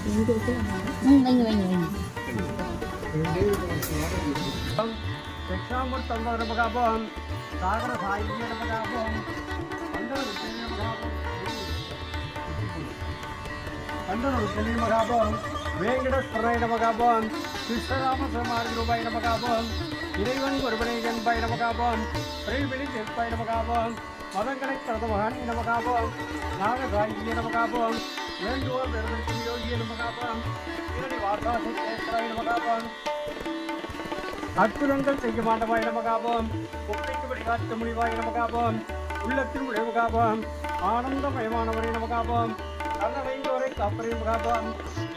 வைங்க வைங்க வைங்க. தந்த நமகாபம் சாகர சாகிய நமகாபம் கண்டன மகாபம் வேங்கடஸ்வராய நமகாபம் கிருஷ்ணராம சமாரி ரூபாய் நமகாபம் இறைவன் ஒருவனை என்பாய் நமகாபம் பிறைவெளி கேட்பாய் நமகாபம் மதங்களை கடந்த மகானி நமகாபம் நாகசாகிய நமகாபம் வேண்டுவோர் பெருமைக்கு யோகிய நமகாபம் இரடி வார்த்தாசை கேட்கிறாய் நமகாபம் அற்புதங்கள் செய்ய மாட்டவாய் நமகாபம் முக்திக்கு வழிகாட்ட முடிவாய் நமகாபம் உள்ளத்தில் உடைவுகாபம் ஆனந்தமயமானவரை நமகாபம் கண்ணடைந்தவரை காப்பரை நமகாபம்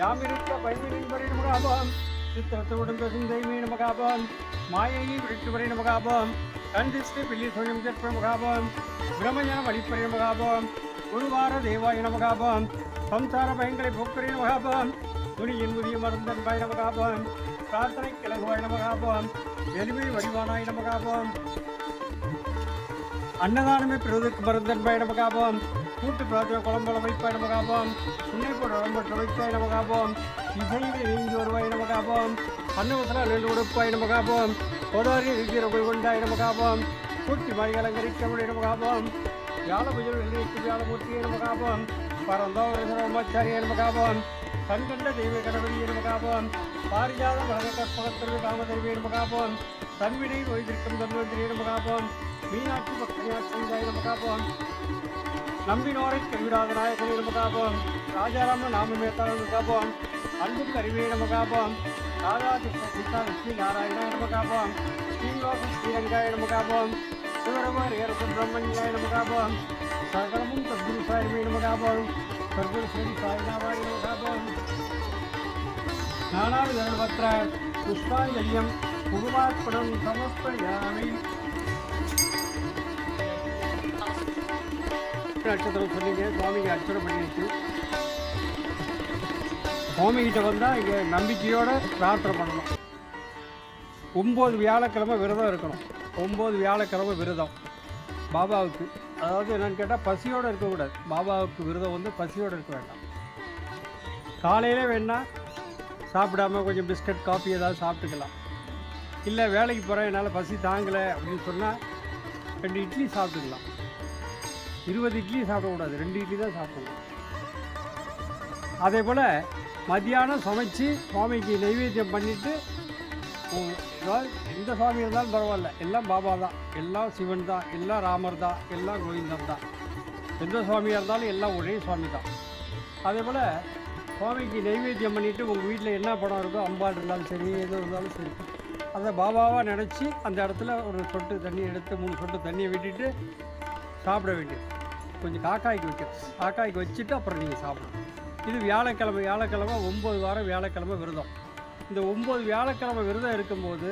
யாமிருக்க பயமின்பரை நமகாபம் சித்திரத்துடன் பேசும் தெய்வீ நமகாபம் மாயையை விழித்துவரை நமகாபம் கண்டிஸ்ரீ பில்லி சொல்லும் ஜெற்ப நமகாபம் பிரமஞன வழிப்பறை நமகாபம் குருவார தேவாய நமகாபம் சம்சார பயங்களை போக்கரை நமகாபம் துணியின் முதிய மருந்தன் பாய் நமகாபம் பிரார்த்தனை கிழங்குவாய் நமகாபம் எளிமை வடிவானாய் நமகாபம் அன்னதானமே பிறருக்கு மருந்தன் பாய் நமகாபம் கூட்டு பிரார்த்தனை குழம்புல வைப்பாய் நமகாபம் உன்னை போட உடம்பற்ற வைப்பாய் நமகாபம் இசையில் நீங்கி வருவாய் நமகாபம் அன்னவசல நெல் உடுப்பாய் நமகாபம் கோதாரி இருக்கிற கொண்டாய் நமகாபம் கூட்டி மழை அலங்கரிக்க முடிய நமகாபம் வியாழ புஜல் வெள்ளிக்கு வியாழமூர்த்திய நமகாபம் பரந்தோரமாச்சாரிய நமகாபம் கண்கண்ட தெய்வ கணபதிய நமகாபம் பாரிஜாத மகன கற்பகத்திற்கு காமதேவிய நமகாபம் தன்வினை ஓய்திருக்கும் தன்வந்திரிய நமகாபம் மீனாட்சி பக்தியாட்சியாய நமகாபம் நம்பினோரை கைவிடாத நாயகனே நமகாபம் ராஜாராம நாமமேத்தான நமகாபம் அன்புக்கு அறிவே நமகாபம் ராதாகிருஷ்ண சீதா லட்சுமி நாராயணாய நமகாபம் ஸ்ரீனிவாச ஸ்ரீரங்காய நமகாபம் சிவரமர் ஏற சுப்பிரமணியாய நமகாபம் சகலமும் சத்குரு சாயமே நமகாபம் சர்க்குரு ஸ்ரீ சாய்நாதாய நமகாபம் நானாவிதபத்திர புஷ்பாஞ்சல்யம் புகுமார்ப்பணம் சமர்ப்பயாமி. நட்சத்திரம் சொன்னீங்க, சுவாமிக்கு அர்ச்சனை பண்ணிடுச்சு. சுவாமிகிட்ட வந்தால் இங்கே நம்பிக்கையோடு பிரார்த்தனை பண்ணணும். 9 வியாழக்கிழமை விரதம் இருக்கணும். 9 வியாழக்கிழமை விரதம் பாபாவுக்கு. அதாவது என்னென்னு கேட்டால் பசியோடு இருக்கக்கூடாது. பாபாவுக்கு விரதம் வந்து பசியோடு இருக்க வேண்டாம். காலையில் வேணால் சாப்பிடாமல் கொஞ்சம் பிஸ்கட் காஃபி ஏதாவது சாப்பிட்டுக்கலாம். இல்லை வேலைக்கு போகிறேன் என்னால் பசி தாங்கலை அப்படின்னு சொன்னால் 2 இட்லி சாப்பிட்டுக்கலாம். 20 இட்லி சாப்பிடக்கூடாது, 2 இட்லி தான் சாப்பிடணும். அதே போல் மத்தியானம் சமைச்சு சுவாமிக்கு நைவேத்தியம் பண்ணிவிட்டு, எந்த சுவாமி இருந்தாலும் பரவாயில்ல, எல்லாம் பாபா தான், எல்லாம் சிவன் தான், எல்லாம் ராமர் தான், எல்லாம் கோவிந்தன் தான். எந்த சுவாமியாக இருந்தாலும் எல்லாம் ஒரே சுவாமி தான். அதே போல் சுவாமிக்கு நைவேத்தியம் பண்ணிவிட்டு உங்கள் வீட்டில் என்ன படம் இருக்கோ, அம்பாள் இருந்தாலும் சரி, எது இருந்தாலும் சரி, அதை பாபாவாக நினச்சி அந்த இடத்துல ஒரு சொட்டு தண்ணி எடுத்து 3 சொட்டு தண்ணியை விட்டுட்டு சாப்பிட வேண்டியது. கொஞ்சம் காக்காய்க்கு வைக்கணும். காக்காய்க்கு வச்சுட்டு அப்புறம் நீங்கள் சாப்பிடணும். இது வியாழக்கிழமை 9 வாரம் வியாழக்கிழமை விரதம். இந்த 9 வியாழக்கிழமை விரதம் இருக்கும்போது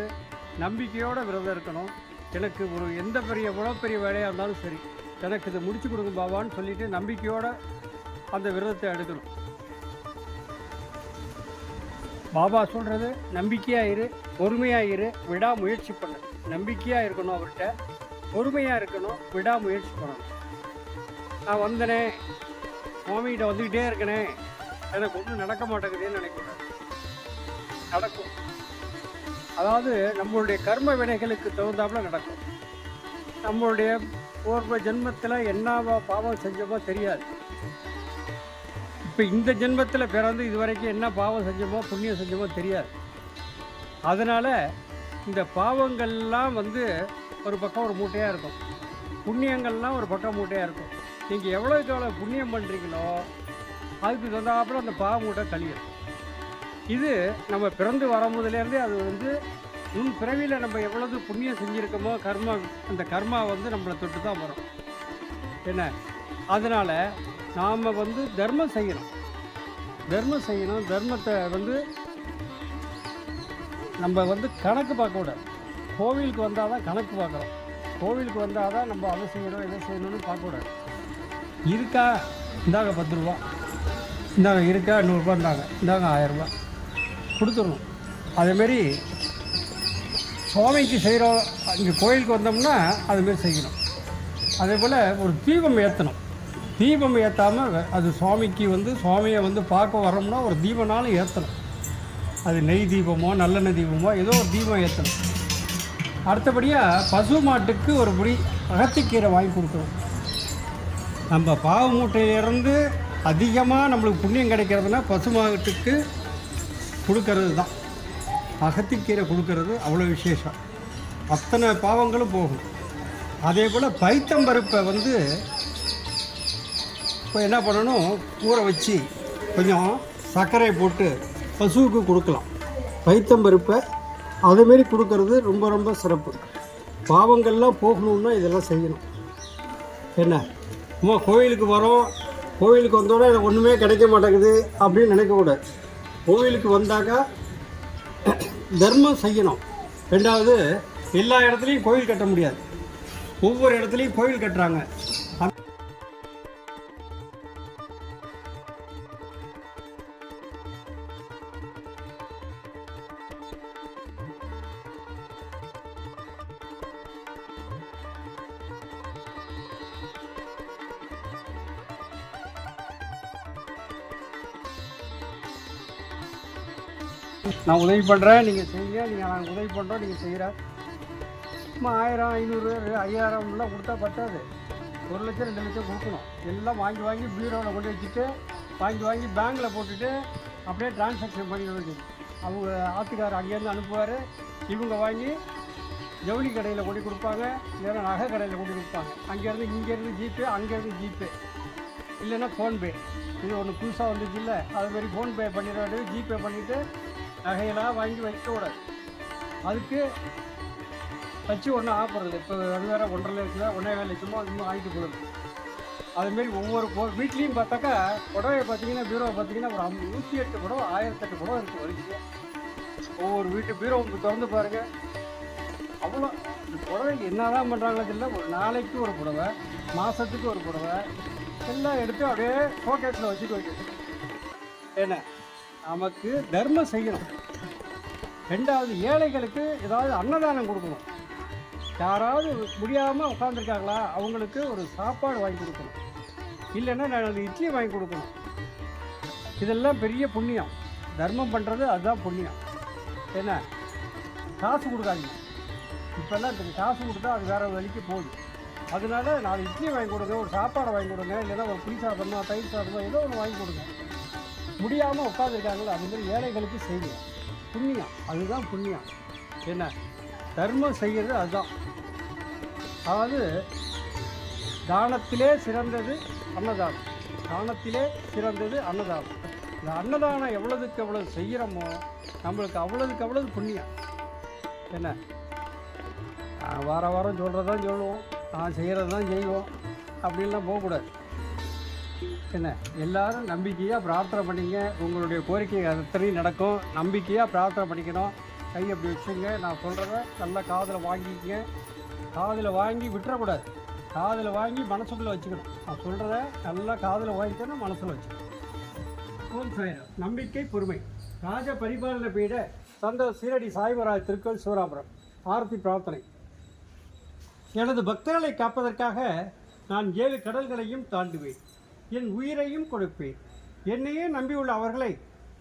நம்பிக்கையோடு விரதம் இருக்கணும். எனக்கு ஒரு எந்த எவ்வளோ பெரிய வேலையாக இருந்தாலும் சரி, எனக்கு இதை முடிச்சு கொடுங்க பாபான்னு சொல்லிவிட்டு நம்பிக்கையோடு அந்த விரதத்தை எடுக்கணும். பாபா சொல்கிறது நம்பிக்கையாக இரு, பொறுமையாக இரு, விடாமுயற்சி பண்ணு. நம்பிக்கையாக இருக்கணும், அவர்கிட்ட பொறுமையாக இருக்கணும், விடாமுயற்சி பண்ணணும். நான் வந்தனே சுவாமிகிட்ட வந்துக்கிட்டே இருக்கனே, எனக்கு ஒன்றும் நடக்க மாட்டேங்குதுன்னு நினைக்கூடாது. நடக்கும். அதாவது நம்மளுடைய கர்ம வினைகளுக்கு தகுந்தாப்புல நடக்கும். நம்மளுடைய பூர்வ ஜென்மத்தில் என்ன பாவம் செஞ்சோமோ தெரியாது. இப்போ இந்த ஜென்மத்தில் பிறந்து இது வரைக்கும் என்ன பாவம் செஞ்சோமோ புண்ணியம் செஞ்சோமோ தெரியாது. அதனால் இந்த பாவங்கள்லாம் வந்து ஒரு பக்கம் ஒரு மூட்டையாக இருக்கும், புண்ணியங்கள்லாம் ஒரு பக்கம் மூட்டையாக இருக்கும். நீங்கள் எவ்வளோக்கு எவ்வளோ புண்ணியம் பண்ணுறீங்களோ அதுக்கு தகுந்தாப்புல அந்த பாவ மூட்டை கழியும். இது நம்ம பிறந்து வரும்போதுலேருந்தே அது வந்து முன் பிறவியில் நம்ம எவ்வளவு புண்ணியம் செஞ்சுருக்கோமோ அந்த கர்மா வந்து நம்மளை தொட்டு தான் வரும். என்ன, அதனால் நாம் வந்து தர்மம் செய்யணும். தர்மத்தை வந்து நம்ம வந்து கணக்கு பார்க்கக்கூடாது. கோவிலுக்கு வந்தால் தான் கணக்கு பார்க்குறோம். கோவிலுக்கு வந்தால் தான் நம்ம அதை செய்யணும் இதை செய்யணும்னு பார்க்கக்கூடாது. இருக்கா இந்தாங்க 10 ரூபா, இந்தாங்க இருக்கா 100 ரூபா, இந்தாங்க 1000 ரூபா கொடுத்துடணும். அதேமாரி சுவாமிக்கு செய்கிறோம். இங்கே கோயிலுக்கு வந்தோம்னா அதுமாரி செய்யணும். அதே போல் ஒரு தீபம் ஏற்றணும். தீபம் ஏற்றாமல் அது சுவாமிக்கு சுவாமியை பார்க்க வரோம்னா ஒரு தீபனாலும் ஏற்றணும். அது நெய் தீபமோ நல்லெண்ணெய் தீபமோ ஏதோ ஒரு தீபம் ஏற்றணும். அடுத்தபடியாக பசு மாட்டுக்கு ஒரு புடி அகத்திக்கீரை வாங்கி கொடுக்கணும். நம்ம பாவ மூட்டையிலிருந்து அதிகமாக நம்மளுக்கு புண்ணியம் கிடைக்கிறதுனா பசு மாட்டுக்கு கொடுக்கறது தான். அகத்திக்கீரை கொடுக்கறது அவ்வளோ விசேஷம். அத்தனை பாவங்களும் போகும். அதே போல் பைத்தம்பருப்பை இப்போ என்ன பண்ணணும், ஊற வச்சு கொஞ்சம் சர்க்கரை போட்டு பசுவுக்கு கொடுக்கலாம். பைத்தம்பருப்பை அதுமாரி கொடுக்கறது ரொம்ப ரொம்ப சிறப்பு. பாவங்கள்லாம் போகணுன்னா இதெல்லாம் செய்யணும். என்ன சும்மா கோவிலுக்கு வரோம், கோவிலுக்கு வந்தோடனே எனக்கு ஒன்றுமே கிடைக்க மாட்டேங்குது அப்படின்னு நினைக்கக்கூடாது. கோவிலுக்கு வந்தாக்கா தர்மம் செய்யணும். ரெண்டாவது, எல்லா இடத்துலையும் கோவில் கட்ட முடியாது. ஒவ்வொரு இடத்துலையும் கோவில் கட்டுறாங்க. நான் உதவி பண்ணுறேன், நீங்கள் செய்யுங்க, நான் உதவி பண்ணுறோம், நீங்கள் செய்கிற. சும்மா 1000, 500, 5000 கொடுத்தா பத்தாது. 1 லட்சம் 2 லட்சம் கொடுக்கணும். எல்லாம் வாங்கி வாங்கி பீரோவில் கொண்டு வச்சுட்டு வாங்கி பேங்கில் போட்டுட்டு அப்படியே டிரான்சாக்ஷன் பண்ணி வேண்டியது. அவங்க ஆற்றுக்காரர் அங்கேருந்து அனுப்புவார். இவங்க வாங்கி ஜவுளி கடையில் கொண்டு கொடுப்பாங்க, இல்லைன்னா நகை கடையில் கொண்டு கொடுப்பாங்க. இங்கேருந்து ஜிபே, அங்கேருந்து ஜிபே, இல்லைன்னா ஃபோன்பே. இது ஒன்று புதுசாக வந்துச்சு இல்லை, அதுமாரி ஃபோன்பே பண்ணிடுறாரு. ஜிபே பண்ணிவிட்டு நகையெல்லாம் வாங்கி வைக்கக்கூடாது. அதுக்கு வச்சு ஒன்றும் ஆப்படுறது. இப்போ அது வேறு 1.5 லட்சம் 1.5 லட்சமோ இன்னும் வாங்கிட்டு போடுது. அதுமாரி ஒவ்வொரு வீட்லேயும் பார்த்தாக்கா புடவை பார்த்தீங்கன்னா, பீரோவை பார்த்தீங்கன்னா ஒரு 108 புடவை 1008 புடவை இருக்குது வரிசையாக. ஒவ்வொரு வீட்டு பீரோ திறந்து பாருங்கள். அவ்வளோ புடவை என்ன தான் பண்ணுறாங்களோ தெரியல. ஒரு நாளைக்கு ஒரு புடவை, மாதத்துக்கு ஒரு புடவை எல்லாம் எடுத்து அப்படியே ஷோகேஸில் வச்சுட்டு வைக்கணும். ஏன்னா நமக்கு தர்மம் செய்யணும். ரெண்டாவது, ஏழைகளுக்கு ஏதாவது அன்னதானம் கொடுக்கணும். யாராவது முடியாமல் உட்காந்துருக்காங்களா, அவங்களுக்கு ஒரு சாப்பாடு வாங்கி கொடுக்கணும். இல்லைன்னா நான் இட்லி வாங்கி கொடுக்கணும். இதெல்லாம் பெரிய புண்ணியம். தர்மம் பண்ணுறது அதுதான் புண்ணியம். ஏன்னா காசு கொடுக்காதீங்க. இப்போல்லாம் காசு கொடுத்தா அது வேறு வழிக்கு போகுது. அதனால 4 இட்லி வாங்கி கொடுங்க, ஒரு சாப்பாடை வாங்கி கொடுங்க, இல்லைன்னா ஒரு புளி சாதமோ தயிர் சாதமோ ஏதோ ஒன்று வாங்கி கொடுங்க. முடியாமல் உட்காந்துருக்காங்களோ அதுமாதிரி ஏழைகளுக்கு செய்யுங்க. புண்ணியம், அதுதான் புண்ணியம். என்ன தர்மம் செய்கிறது அதுதான். அதாவது தானத்திலே சிறந்தது அன்னதானம். தானத்திலே சிறந்தது அன்னதானம். இந்த அன்னதானம் எவ்வளவுக்கு எவ்வளவு செய்கிறோமோ நம்மளுக்கு அவ்வளவுக்கு அவ்வளவு புண்ணியம். என்ன வாரம் சொல்கிறதான் சொல்லுவோம், செய்கிறது தான் செய்வோம் அப்படின்லாம் போகக்கூடாது. என்ன எல்லோரும் நம்பிக்கையாக பிரார்த்தனை பண்ணிங்க. உங்களுடைய கோரிக்கை அத்தனையும் நடக்கும். நம்பிக்கையாக பிரார்த்தனை பண்ணிக்கணும். கை அப்படி வச்சுங்க. நான் சொல்கிறத நல்லா காதில் வாங்கிக்கங்க. காதில் வாங்கி விட்டுறக்கூடாது. காதில் வாங்கி மனசுக்குள்ளே வச்சுக்கணும். நான் சொல்கிறத நல்லா காதில் வாங்கிக்கணும், மனசில் வச்சுக்கணும். ஓம் சாய்ராம். நம்பிக்கை பொறுமை. ராஜ பரிபாலன பீட சந்த சீரடி சாய்வராஜ் திருக்கோள் சிவராபுரம். ஆரத்தி பிரார்த்தனை. எனது பக்தர்களை காப்பதற்காக நான் 7 கடல்களையும் தாண்டுவேன். என் உயிரையும் கொடுப்பேன். என்னையே நம்பியுள்ள அவர்களை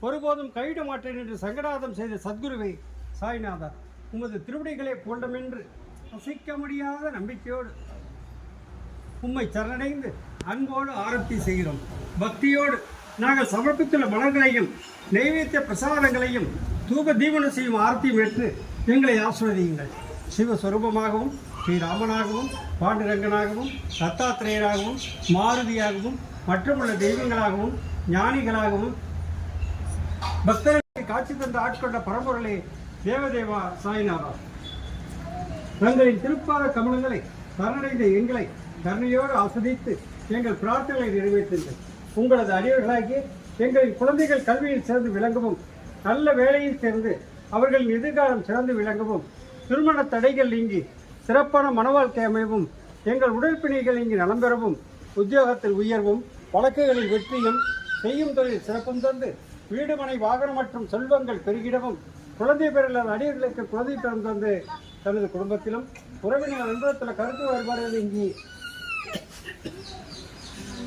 ஒருபோதும் கைவிட மாட்டேன் என்று சங்கடாதம் செய்த சத்குருவை சாய்நாதா, உமது திருவடிகளை போண்டமென்று அசைக்க முடியாத நம்பிக்கையோடு உம்மை சரணடைந்து அன்போடு ஆரத்தி செய்கிறோம். பக்தியோடு நாங்கள் சமர்ப்பித்துள்ள மலர்களையும் நைவேத்திய பிரசாதங்களையும் தூப தீபனம் செய்யும் ஆரத்தியும் ஏற்று எங்களை ஆசிர்வதியுங்கள். சிவஸ்வரூபமாகவும் ஸ்ரீராமனாகவும் பாண்டுரங்கனாகவும் தத்தாத்திரேயராகவும் மாருதியாகவும் மற்றுமுள்ள தெய்வங்களாகவும் ஞானிகளாகவும் பக்தர்களுக்கு காட்சி தந்து ஆட்கொண்ட பரம்பொருளே தேவதேவா சாய்நாதா, தங்களின் திருப்பாத கமலங்களை சரணடைந்த எங்களை கருணையோடு ஆஸ்வதித்து எங்கள் பிரார்த்தனைகளை நிறைவேற்றுங்கள். உங்களது அடியவர்களாகி எங்களின் குழந்தைகள் கல்வியில் சேர்ந்து விளங்கவும், நல்ல வேலையில் சேர்ந்து அவர்களின் எதிர்காலம் சிறந்து விளங்கவும், திருமண தடைகள் நீங்கி சிறப்பான மனவாழ்க்கை அமைவும், எங்கள் உடற்பிணிகள் இங்கு நலம் பெறவும், உத்தியோகத்தில் உயர்வும், வழக்குகளில் வெற்றியும், செய்யும் தொழில் சிறப்பும் தந்து வீடு மனை வாகனம் மற்றும் செல்வங்கள் பெருகிடவும், குழந்தை பெறலாத அடியர்களுக்கு குழந்தை பெறும் தந்து தனது குடும்பத்திலும் உறவினர் நண்பத்தில் கருத்து வேறுபாடுகள் நீங்கி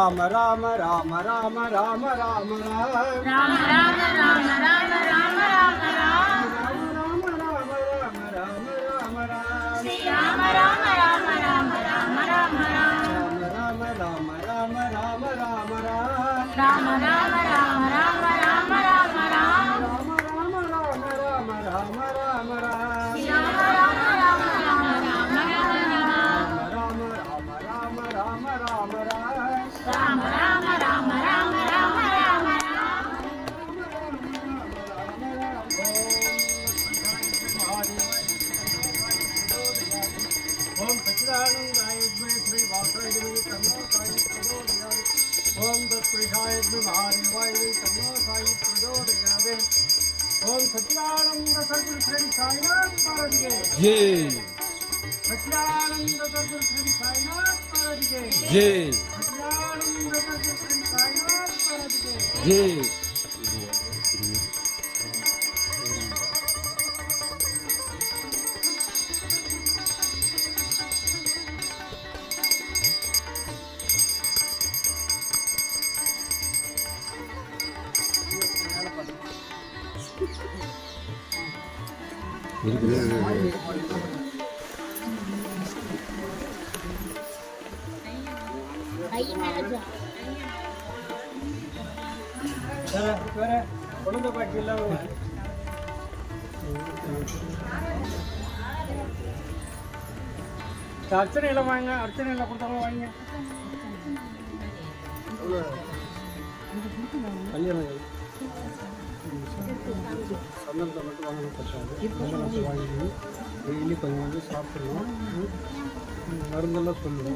ராம ராம ராம ராம ராம ராம ओम सच्चिदानंदाय विद्महे श्री वासुदेवाय धीमहि तन्नो साई प्रचोदयात् ओम तत्पुरुषाय विद्महे महादेवाय तन्नो साई प्रचोदयात् ओम सच्चिदानंद सद्गुरु श्री साईनाथ महाराज के जय सच्चिदानंद सद्गुरु श्री साईनाथ महाराज के जय सच्चिदानंद सद्गुरु श्री साईनाथ महाराज के जय வேற குழந்தை பாக்கி எல்லாம் அர்ச்சனையில் வாங்க அர்ச்சனையில் கொடுத்தவங்க வாங்க கல்யாணம் சந்தனத்தை மட்டும் வாங்கணும் பற்றாது வாங்கி டெய்லி கொஞ்சம் கொஞ்சம் சாப்பிடணும் மருந்தெல்லாம் சொல்லணும்